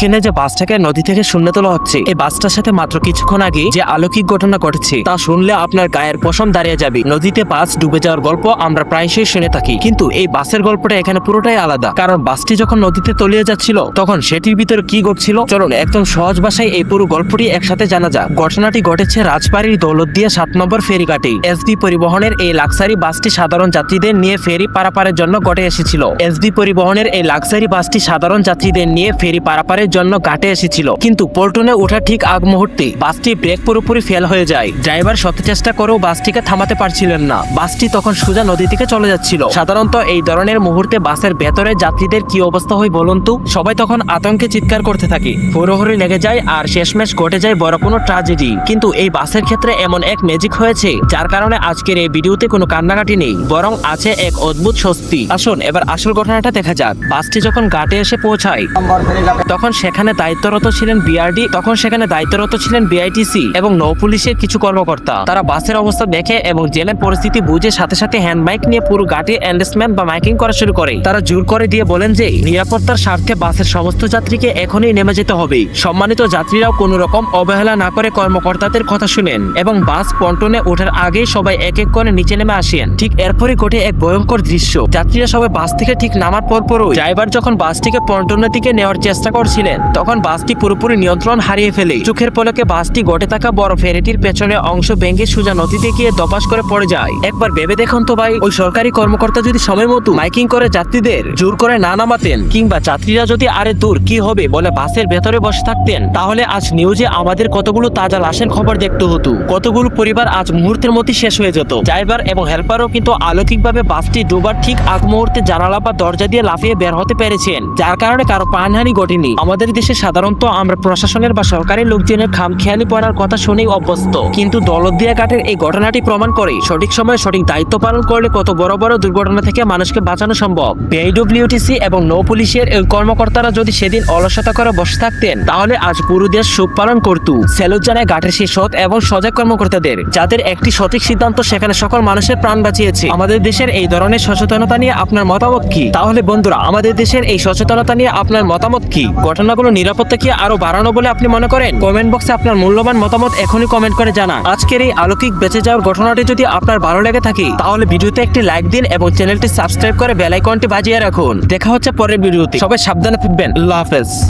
স্ক্রিনে যে বাসটাকে নদী থেকে শূন্য তোলা হচ্ছে, এই বাসটার সাথে মাত্র কিছুক্ষণ আগে যে অলৌকিক ঘটনা ঘটেছে তা শুনলে আপনার গায়ের পশম দাঁড়িয়ে যাবে। নদীতে বাস ডুবে যাওয়ার গল্প আমরা প্রায়শই শুনে থাকি, কিন্তু এই বাসের গল্পটা এখানে পুরোটাই আলাদা। কারণ বাসটি যখন নদীতে তলিয়ে যাচ্ছিল তখন সেটির ভিতরে কি ঘটছিল চলুন একদম সহজ ভাষায় এই পুরো গল্পটি একসাথে জানা যাক। ঘটনাটি ঘটেছে রাজবাড়ির দৌলতদিয়া 7 নম্বর ফেরিঘাটে। এসবি পরিবহনের এই লাক্সারি বাসটি সাধারণ যাত্রীদের নিয়ে ফেরি পারাপারের জন্য ঘাটে এসেছিল। এসবি পরিবহনের এই লাক্সারি বাসটি সাধারণ যাত্রীদের নিয়ে ফেরি পারাপারের জন্য ঘাটে এসেছিল, কিন্তু পল্টনে ওঠার ঠিক আগ মুহূর্তে বাসটি ব্রেক পুরোপুরি ফেল হয়ে যায়। ড্রাইভার শত চেষ্টা করেও বাসটিকে থামাতে পারছিলেন না। বাসটি তখন সোজা নদী থেকে চলে যাচ্ছিল। সাধারণত এই ধরনের মুহূর্তে বাসের ভেতরে যাত্রীদের কি অবস্থা হয় বলুন তো? সবাই তখন আতঙ্কে চিৎকার করতে থাকে, হুড়োহুড়ি লেগে যায় আর শেষমেশ ঘটে যায় বড় কোনো ট্র্যাজেডি। কিন্তু এই বাসের ক্ষেত্রে এমন এক ম্যাজিক হয়েছে যার কারণে আজকের এই ভিডিওতে কোনো কান্নাকাটি নেই, বরং আছে এক অদ্ভুত স্বস্তি। আসুন এবার আসল ঘটনাটা দেখা যাক। বাসটি যখন ঘাটে এসে পৌঁছায় তখন সেখানে দায়িত্বরত ছিলেন বিআইটিসি এবং নৌ পুলিশের কিছু কর্মকর্তা। তারা বাসের অবস্থা দেখে এবং জেলের পরিস্থিতি বুঝে সাথে সাথে হ্যান্ড মাইক নিয়ে পুরো ঘাটে অ্যানাউন্সমেন্ট বা মাইকিং করা শুরু করে। তারা জোর করে দিয়ে বলেন যে নিরাপত্তার স্বার্থে বাসের সমস্ত যাত্রীকে এখনই নেমে যেতে হবে। সম্মানিত যাত্রীরাও কোনো রকম অবহেলা না করে কর্মকর্তাদের কথা শুনেন এবং বাস পন্টনে ওঠার আগেই সবাই এক এক করে নিচে নেমে আসেন। ঠিক এরপরই ঘটে এক ভয়ঙ্কর দৃশ্য। যাত্রীরা সবাই বাস থেকে ঠিক নামার পরপরই ড্রাইভার যখন বাসটিকে পন্টনের দিকে নেওয়ার চেষ্টা করছিলেন তখন বাসটি পুরোপুরি নিয়ন্ত্রণ হারিয়ে ফেলে। চোখের পলকে বাসটি ঘটে থাকা বড় ফেরিটির পেছনে অংশ ভেঙে সোজা নদীতে গিয়ে দপাস করে পড়ে যায়। একবার ভেবে দেখুন তো ভাই, ওই সরকারি কর্মকর্তা যদি সময় মতো মাইকিং করে যাত্রীদের জোর করে না নামাতেন, কিংবা যাত্রীরা যদি আরে দূর কি হবে বলে বাসের ভেতরে বসে থাকতেন, তাহলে আজ নিউজে আমাদের কতগুলো তাজা লাশের খবর দেখতে হতো। কতগুলো পরিবার আজ মুহূর্তের মধ্যে শেষ হয়ে যেত। ড্রাইভার এবং হেল্পারও কিন্তু অলৌকিকভাবে বাসটি ডুবার ঠিক আগ মুহূর্তে জানালা বা দরজা দিয়ে লাফিয়ে বের হতে পেরেছেন, যার কারণে কারো প্রাণহানি ঘটেনি। আমাদের দেশে সাধারণত আমরা প্রশাসনের বা সরকারি লোকজনের খামখেয়ালি পড়ার কথা শুনেই অভ্যস্ত, কিন্তু দৌলতদিয়া ঘাটের এই ঘটনাটি প্রমাণ করে সঠিক সময়ে সঠিক দায়িত্ব পালন করলে কত বড় বড় দুর্ঘটনা থেকে মানুষকে বাঁচানো সম্ভব। বিআইডব্লিউটিসি এবং নৌ পুলিশের এই কর্মকর্তারা যদি সেদিন অলসতা করে বসে থাকতেন তাহলে আজ পুরো দেশ শোক পালন করত। স্যালুট জানায় ঘাটের সেই সৎ এবং সজাগ কর্মকর্তাদের, যাদের একটি সঠিক সিদ্ধান্ত সেখানে সকল মানুষের প্রাণ বাঁচিয়েছে। আমাদের দেশের এই ধরনের সচেতনতা নিয়ে আপনার মতামত কি? তাহলে বন্ধুরা, আমাদের দেশের এই সচেতনতা নিয়ে আপনার মতামত কি? ঘটনাগুলো নিরাপত্তা কি আরো বাড়ানো বলে আপনি মনে করেন? কমেন্ট বক্সে আপনার মূল্যবান মতামত এখনই কমেন্ট করে জানান। আজকের এই অলৌকিক বেঁচে যাওয়ার ঘটনাটি যদি আপনার ভালো লেগে থাকে তাহলে ভিডিওতে একটি লাইক দিন এবং চ্যানেলটি সাবস্ক্রাইব করে বেল আইকনটি বাজিয়ে রাখুন। দেখা হচ্ছে পরের ভিডিওতে। সবাই সাবধানে থাকবেন। আল্লাহ হাফেজ।